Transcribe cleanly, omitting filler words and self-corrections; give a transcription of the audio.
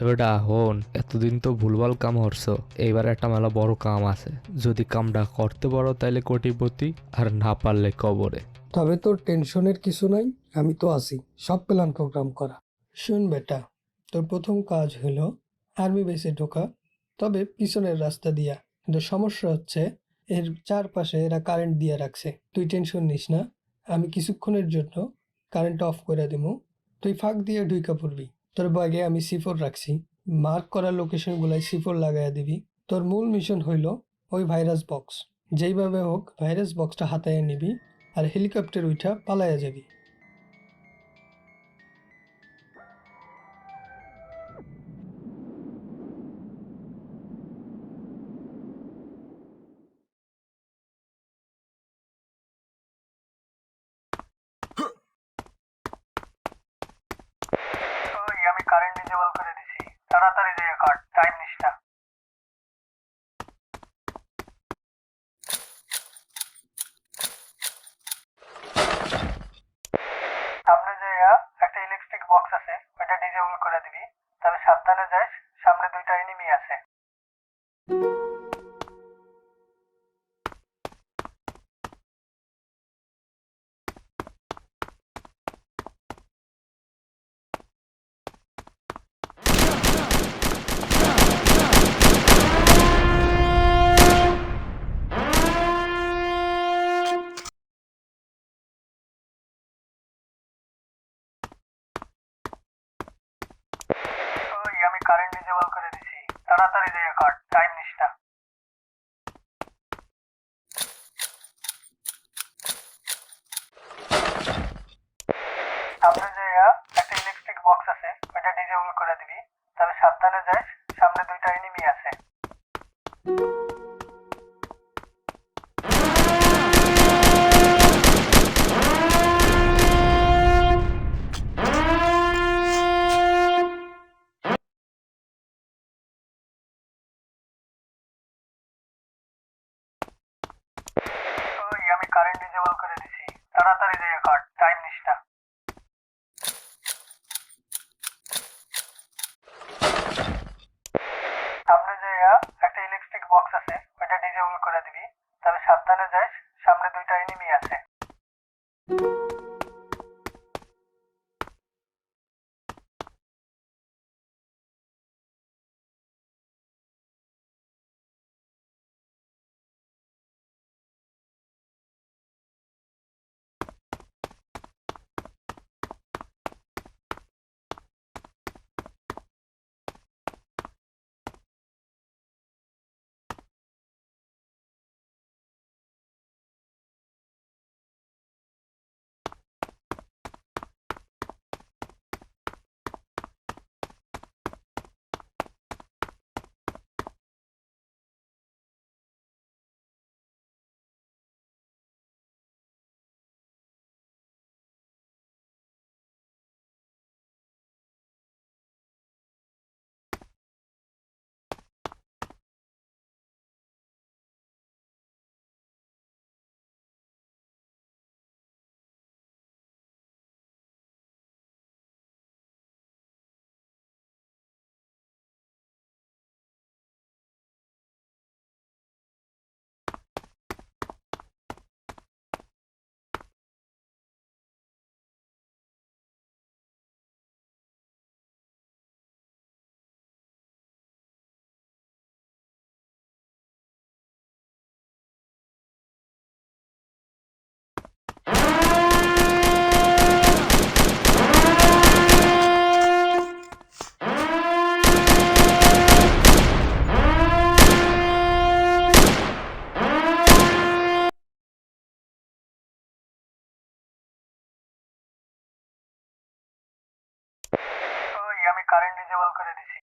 এবারটা হন, এতদিন তো ভুলভাল কাম হরছো, এইবার একটা মেলা বড় কাম আছে। যদি কামটা করতে পারো তাইলে কোটিপতি, আর না পারলে কবরে। তবে তোর টেনশনের কিছু নাই, আমি তো আছি সব প্ল্যান প্রোগ্রাম করা। শুন বেটা, তোর প্রথম কাজ হলো আর্মি বেসে ঢোকা, তবে পিছনের রাস্তা দিয়া। কিন্তু সমস্যা হচ্ছে এর চারপাশে এরা কারেন্ট দিয়ে রাখছে। তুই টেনশন নিস না, আমি কিছুক্ষণের জন্য কারেন্ট অফ করে দেবো। তুই ফাঁক দিয়ে ঢুইকা পড়বি। তোর ব্যাগে আমি সিফোর রাখছি, মার্ক করা লোকেশনগুলাই সিফোর লাগাইয়া দিবি। তোর মূল মিশন হইল ওই ভাইরাস বক্স, যেইভাবে হোক ভাইরাস বক্সটা হাতায় নিবি আর হেলিকপ্টার উঠা পালাইয়া যাবি। ওই আমি কারেন্ট ডিজেবল করে দিছি, তাড়াতাড়ি যেয়ে কাট, টাইম নিস না। সামনে যেয়ে একটা ইলেকট্রিক বক্স আছে, ওইটা ডিজেবল করে দিবি। তবে সাবধানে যাস, সামনে দুইটা এনিমি আছে। ওই আমি কারেন্ট ডিজেবল করে দিছি, তাড়াতাড়ি যেয়ে কাট, টাইম নিস না। সামনে যেয়ে একটা ইলেকট্রিক বক্স আছে, ওইটা ডিজেবল করে দিবি। তবে সাবধানে যাস, সামনে দুইটা এনিমি আছে। ওই আমি কারেন্ট ডিজেবল করে দিছি, তাড়াতাড়ি যেয়ে কাট, টাইম নিস না। সামনে যেয়ে একটা ইলেকট্রিক বক্স আছে, ওইটা ডিজেবল করে দিবি। তবে সাবধানে যাস, সামনে দুইটা এনিমি আছে। ওই আমি কারেন্ট ডিজেবল করে দিছি।